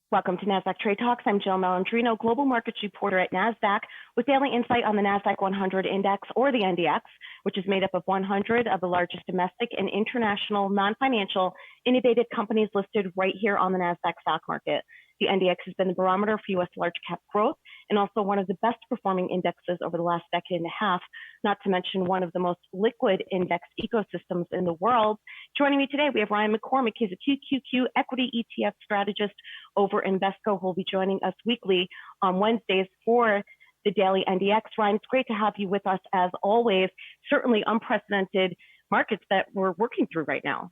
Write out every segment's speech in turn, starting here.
Welcome to Nasdaq Trade Talks. I'm Jill Malandrino, Global Markets Reporter at Nasdaq, with daily insight on the Nasdaq-100 Index, or the NDX, which is made up of 100 of the largest domestic and international non-financial innovative companies listed right here on the Nasdaq stock market. The NDX has been the barometer for U.S. large cap growth and also one of the best performing indexes over the last decade and a half, not to mention one of the most liquid index ecosystems in the world. Joining me today, we have Ryan McCormack. He's a QQQ equity ETF strategist over Invesco, who will be joining us weekly on Wednesdays for the daily NDX. Ryan, it's great to have you with us as always. Certainly unprecedented markets that we're working through right now.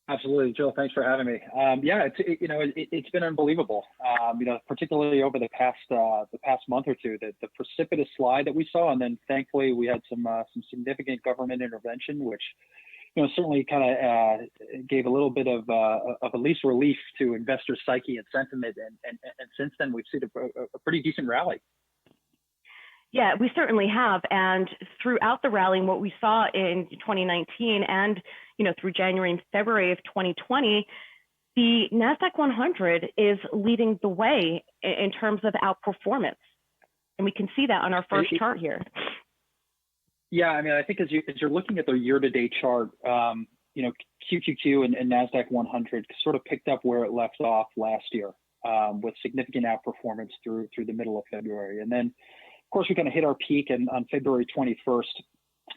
Absolutely, Jill. Thanks for having me. It's been unbelievable. Particularly over the past month or two, the precipitous slide that we saw, and then thankfully we had some significant government intervention, which certainly kind of gave a little bit of at least relief to investor psyche and sentiment. And since then, we've seen a pretty decent rally. Yeah, we certainly have. And throughout the rally, what we saw in 2019 and through January and February of 2020, the Nasdaq-100 is leading the way in terms of outperformance. And we can see that on our first chart here. Yeah, I mean, I think as you're looking at the year-to-date chart, QQQ and Nasdaq-100 sort of picked up where it left off last year with significant outperformance through the middle of February. And then, of course, we kind of hit our peak on February 21st,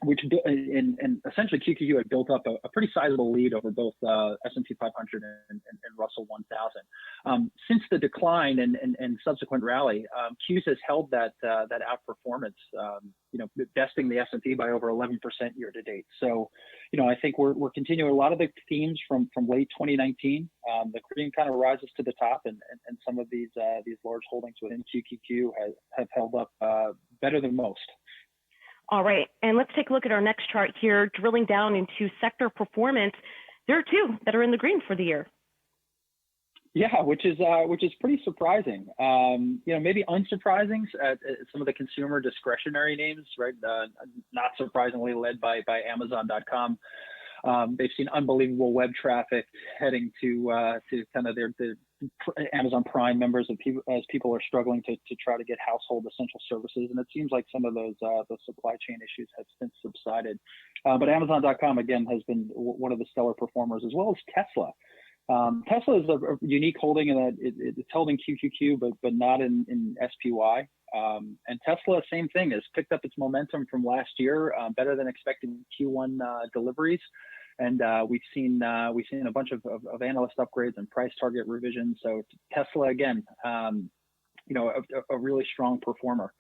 which and essentially QQQ had built up a pretty sizable lead over both S&P 500 and Russell 1000. Since the decline and subsequent rally, Qs has held that outperformance, besting the S&P by over 11% year to date. So, I think we're continuing a lot of the themes from late 2019. The cream kind of rises to the top, and some of these large holdings within QQQ have held up better than most. All right, and let's take a look at our next chart here, drilling down into sector performance. There are two that are in the green for the year. Yeah, which is pretty surprising. Maybe unsurprising at some of the consumer discretionary names, right? Not surprisingly led by Amazon.com. They've seen unbelievable web traffic heading to kind of their Amazon Prime members as people are struggling to try to get household essential services, and it seems like some of those supply chain issues have since subsided. But Amazon.com again has been one of the stellar performers, as well as Tesla. Tesla is a unique holding in that it's held in QQQ, but not in SPY. And Tesla, same thing, has picked up its momentum from last year, better than expected Q1 deliveries. And we've seen a bunch of analyst upgrades and price target revisions. So Tesla again, a really strong performer.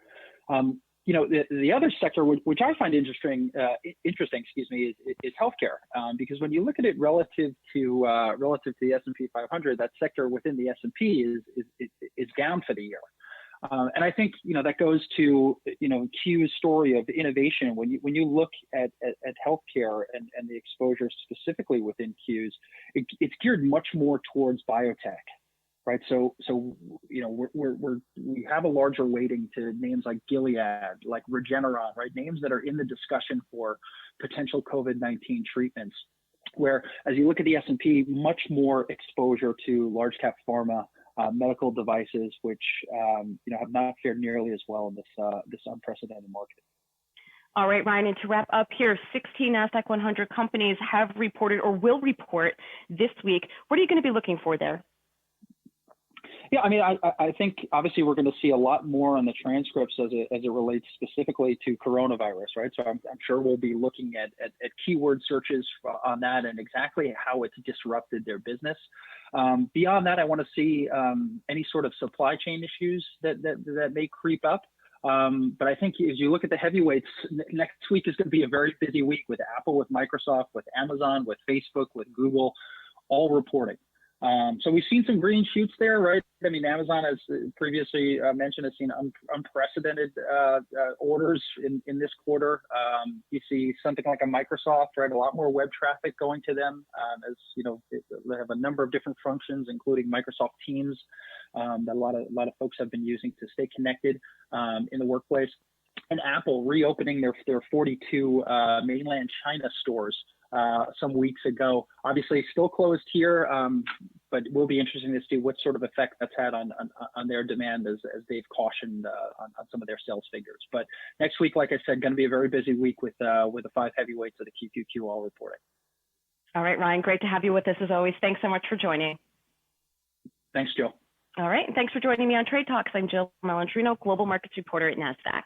The other sector which I find interesting, is healthcare, because when you look at it relative to the S&P 500, that sector within the S&P is down for the year. And I think that goes to Q's story of innovation. When you look at healthcare and the exposure specifically within Q's, it's geared much more towards biotech, right? So we have a larger weighting to names like Gilead, like Regeneron, right? Names that are in the discussion for potential COVID-19 treatments. Where as you look at the S&P, much more exposure to large cap pharma. Medical devices, which have not fared nearly as well in this unprecedented market. All right, Ryan, and to wrap up here, 16 Nasdaq-100 companies have reported or will report this week. What are you going to be looking for there? Yeah, I mean, I think obviously we're going to see a lot more on the transcripts as it relates specifically to coronavirus, right? So I'm sure we'll be looking at keyword searches on that and exactly how it's disrupted their business. Beyond that, I want to see any sort of supply chain issues that may creep up. But I think as you look at the heavyweights, next week is going to be a very busy week with Apple, with Microsoft, with Amazon, with Facebook, with Google, all reporting. So we've seen some green shoots there, right? I mean, Amazon, as previously mentioned, has seen unprecedented orders in this quarter. You see something like a Microsoft, right? A lot more web traffic going to them, as they have a number of different functions, including Microsoft Teams, that a lot of folks have been using to stay connected in the workplace. And Apple reopening their 42 mainland China stores some weeks ago. Obviously still closed here but it will be interesting to see what sort of effect that's had on their demand as they've cautioned on some of their sales figures. But next week, like I said, going to be a very busy week with the 5 heavyweights of the QQQ all reporting. All right, Ryan, great to have you with us as always. Thanks so much for joining. Thanks, Jill. All right, and thanks for joining me on Trade Talks. I'm Jill Malandrino, Global Markets Reporter at Nasdaq.